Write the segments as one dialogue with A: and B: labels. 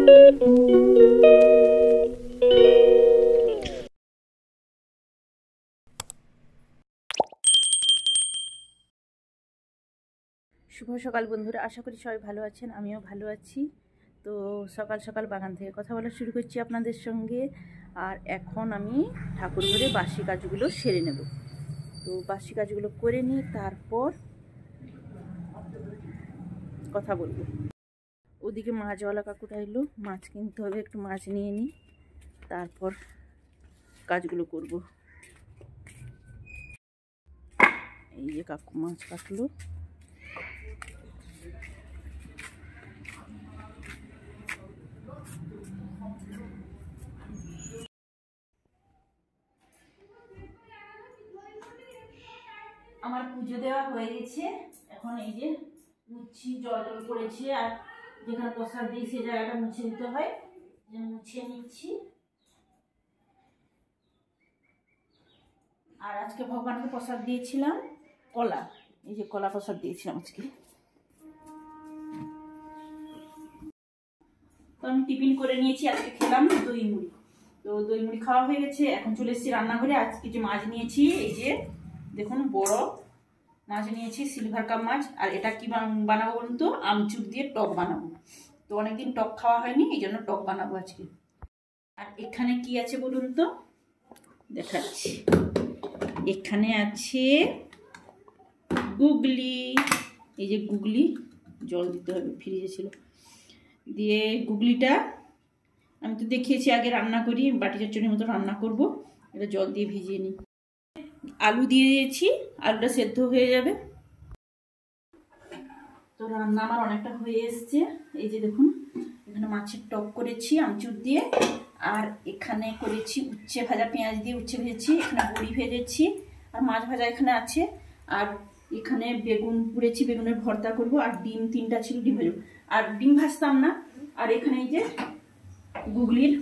A: শুভ সকাল বন্ধুরা, আশা করি সবাই ভালো আছেন, আমিও ভালো আছি। তো সকাল সকাল বাগান থেকে কথা বলা শুরু করছি আপনাদের সঙ্গে। আর এখন আমি ঠাকুর ঘরে বাসি কাজগুলো সেরে নেব। তো বাসি কাজগুলো করে নিই, তারপর কথা বলবো। ওদিকে মাছওয়ালা কাকুটা এলো, মাছ কিনতে হবে, একটু মাছ নিয়ে নিই, তারপর কাজগুলো করব। এই যে কাকু মাছ কাটলো। আমার পুজো দেওয়া হয়ে গেছে, এখন এই যে মুছি, জল টল পড়েছে, আর যেখানে প্রসাদ দিই সেই জায়গাটা মুছে দিতে হয়, মুছে নিচ্ছি। আর আজকে ভগবানকে প্রসাদ দিয়েছিলাম কলা, এই যে কলা প্রসাদ দিয়েছিলাম আজকে। তো আমি টিফিন করে নিয়েছি, আজকে খেলাম দই মুড়ি। তো দই মুড়ি খাওয়া হয়ে গেছে, এখন চলে এসেছি রান্নাঘরে। আজ কিছু মাছ নিয়েছি, এই যে দেখুন বড় মাছ নিয়েছি, সিলভার কাপ মাছ। আর এটা কি বানাবো বলুন তো, আমচুর দিয়ে টক বানাবো। তো অনেকদিন টক খাওয়া হয়নি, এই জন্য টক বানাবো আজকে। আর এখানে কি আছে বলুন তো, দেখাচ্ছি। এখানে আছে গুগলি, এই যে গুগলি, জল দিতে হবে, ফ্রিজে ছিল। দিয়ে গুগলিটা আমি তো দেখিয়েছি আগে রান্না করি, বাটি চচ্চড়ির মতো রান্না করব। এটা জল দিয়ে ভিজিয়ে নিই। আলু দিয়ে দিয়েছি, আলুটা সেদ্ধ হয়ে যাবে। তো রান্না আমার অনেকটা হয়ে এসছে। এই যে দেখুন, এখানে মাছের টক করেছি আমচুর দিয়ে, আর এখানে করেছি উচ্ছে ভাজা, পেঁয়াজ দিয়ে উচ্ছে ভেজেছি, এখানে বড়ি ভেজেছি, আর মাছ ভাজা এখানে আছে। আর এখানে বেগুন পুড়েছি, বেগুনের ভর্তা করব। আর ডিম 3টা ছিল, ডিম ভাজব। আর ডিম ভাজতাম না। আর এখানে এই যে গুগলির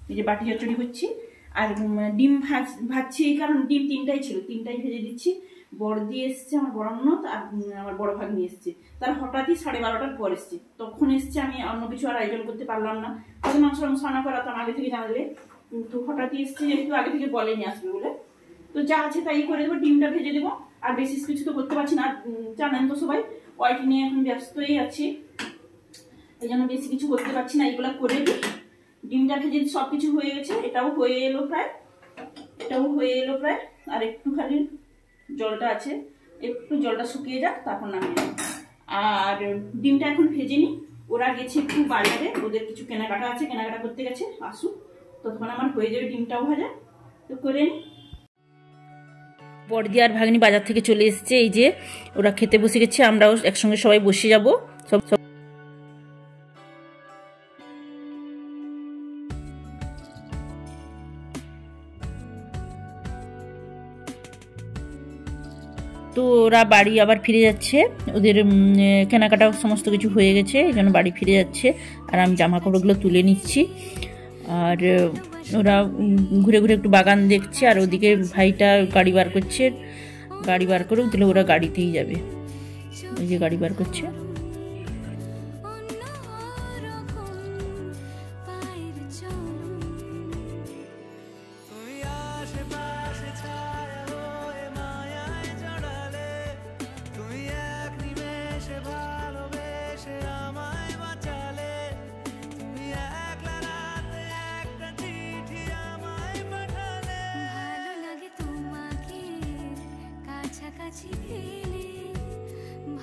A: এই যে বাটি চচ্চড়ি করছি। আর ডিম ভাজছি এই কারণ ডিম 3টাই ছিল, 3টাই ভেজে দিচ্ছি। বড় দিয়ে এসছে আমার বড় ননদ, আর আমার বড় ভাগ নিয়ে এসছে। তার হঠাৎই 12:30টার পর এসছে, তখন এসছে। আমি অন্য কিছু আর আয়োজন করতে পারলাম না, হয়তো মাংস রান্না করাতাম আগে থেকে জানালে। তো হঠাৎই এসছে, যেহেতু আগে থেকে বলেনি আসবে বলে। তো যা আছে তাই করে দেবো, ডিমটা ভেজে দেবো। আর বেশি কিছু তো করতে পারছি না, আর জানেন তো সবাই ওয়াইটি নিয়ে এখন ব্যস্তই আছি, এই জন্য বেশি কিছু করতে পারছি না। এইগুলা করে দিই, ডিমটা ভেজে সব কিছু হয়ে গেছে। এটাও হয়ে এলো প্রায়, এটাও হয়ে এলো প্রায়। আর একটুখানি জলটা আছে, একটু জলটা শুকিয়ে যাক, তারপর নামিয়ে দেবো। আর ডিমটা এখন ভেজে নিই। ওরা গেছে একটু বাজারে, ওদের কিছু কেনাকাটা আছে, কেনাকাটা করতে গেছে, আসুক, ততক্ষণ আমার হয়ে যাবে ডিমটাও ভাজা। তো করে নিই। বড়দি আর ভাগ্নি বাজার থেকে চলে এসছে, এই যে ওরা খেতে বসে গেছে, আমরাও একসঙ্গে সবাই বসে যাবো সব। তো ওরা বাড়ি আবার ফিরে যাচ্ছে, ওদের কেনাকাটা সমস্ত কিছু হয়ে গেছে, এই জন্য বাড়ি ফিরে যাচ্ছে। আর আমি জামা কাপড়গুলো তুলে নিচ্ছি। আর ওরা ঘুরে ঘুরে একটু বাগান দেখছে। আর ওদিকে ভাইটা গাড়ি বার করছে, গাড়ি বার করে তাহলে ওরা গাড়িতেই যাবে। ওই যে গাড়ি বার করছে।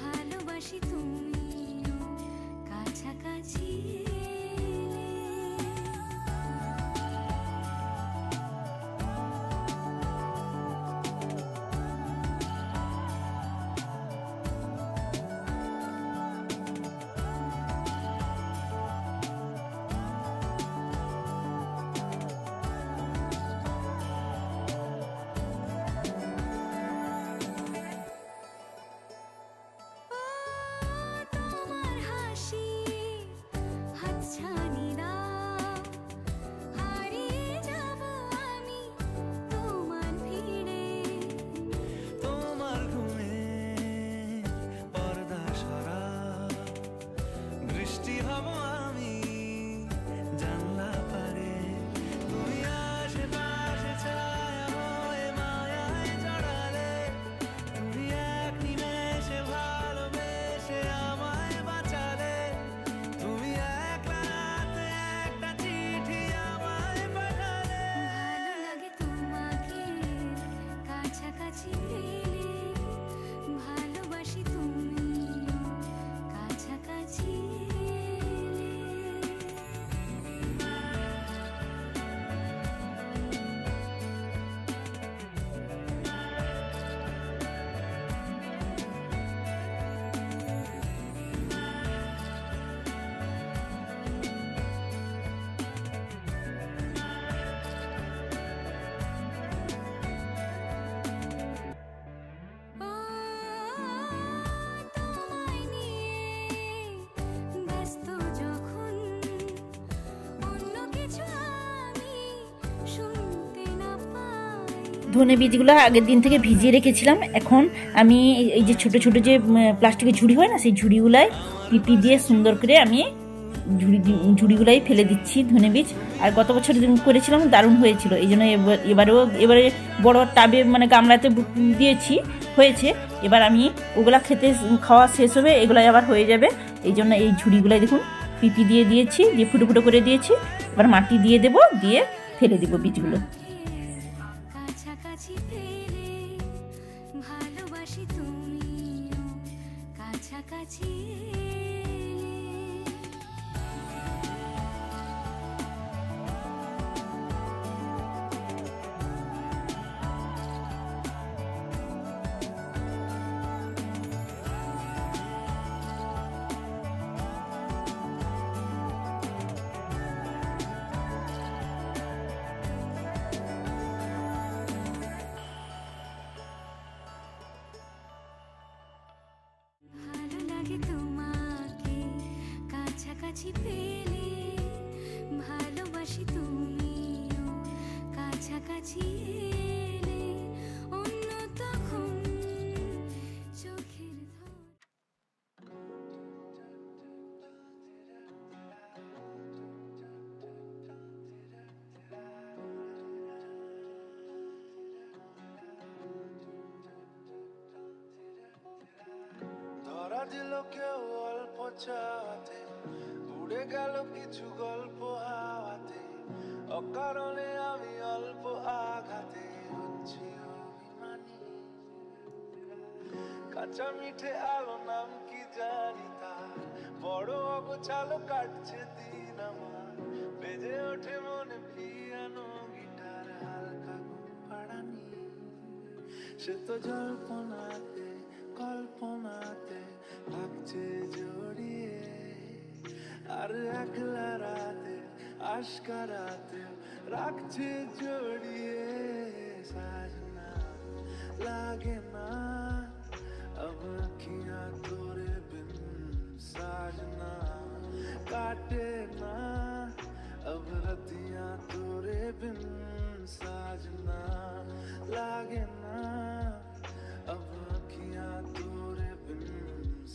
B: ভালোবাসি তুমিও কাছাকাছি।
A: ধনে বীজগুলো আগের দিন থেকে ভিজিয়ে রেখেছিলাম। এখন আমি এই যে ছোট ছোট যে প্লাস্টিকের ঝুড়ি হয় না, সেই ঝুড়িগুলাই পিপি দিয়ে সুন্দর করে আমি ঝুড়িগুলাই ফেলে দিচ্ছি ধনে বীজ। আর গত বছর করেছিলাম, দারুণ হয়েছিল। এই জন্য এবারে বড় টাবে মানে গামলাতে দিয়েছি, হয়েছে। এবার আমি ওগুলা খাওয়া শেষ হবে, এগুলাই আবার হয়ে যাবে। এই জন্য এই ঝুড়িগুলাই দেখুন পিপি দিয়ে দিয়েছি, দিয়ে ফুটো ফুটো করে দিয়েছি। এবার মাটি দিয়ে দেবো, দিয়ে ফেলে দেবো বীজগুলো।
B: কাছাকাছি পেলে ভালোবাসি তুমিও কাছাকাছি তোমাকে কাছাকাছি পেলে ভালোবাসি তুমিও কাছাকাছি এলে অন্য তখন চোখের
C: দিল কেউ অল্প চাওয়াতে, উড়ে গেল কিছু গল্প হাওয়াতে, অকারণে আমি অল্প আঘাতে হচ্ছি অভিমানী। কাঁচা মিঠে আলো নাম কি জানি তার, বড় অগোছালো কাটছে দিন আমার, বেজে ওঠে মনে পিয়ানো গিটার হালকা ঘুম পাড়ানি। সে তো জল্পনাতে কল্পনাতে লাগছে জড়িয়ে, আর একলা রাতে আশকারাতে রাখছে জড়িয়ে। সাजना लागे ना अब अखियां तोरे बिन, साजना काटे ना अब रतियां तोरे बिन, साजना लागे ना अब अखियां तोरे बिन,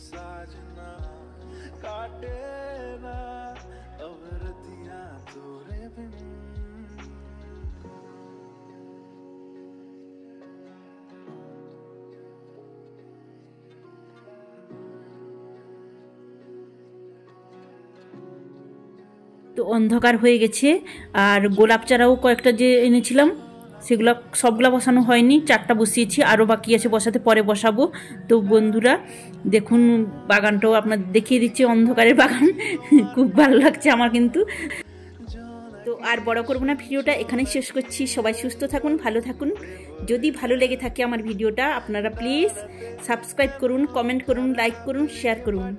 C: साजना काटे ना अब रतियां तोरे बिन।
A: তো অন্ধকার হয়ে গেছে। আর গোলাপ চারাও কয়েকটা যে এনেছিলাম সেগুলো সবগুলা বসানো হয়নি, 4টা বসিয়েছি, আরও বাকি আছে বসাতে, পরে বসাবো। তো বন্ধুরা দেখুন বাগানটাও আপনার দেখিয়ে দিচ্ছি, অন্ধকারের বাগান খুব ভালো লাগছে আমার কিন্তু। তো আর বড় করবো না, ভিডিওটা এখানেই শেষ করছি। সবাই সুস্থ থাকুন, ভালো থাকুন। যদি ভালো লেগে থাকে আমার ভিডিওটা, আপনারা প্লিজ সাবস্ক্রাইব করুন, কমেন্ট করুন, লাইক করুন, শেয়ার করুন।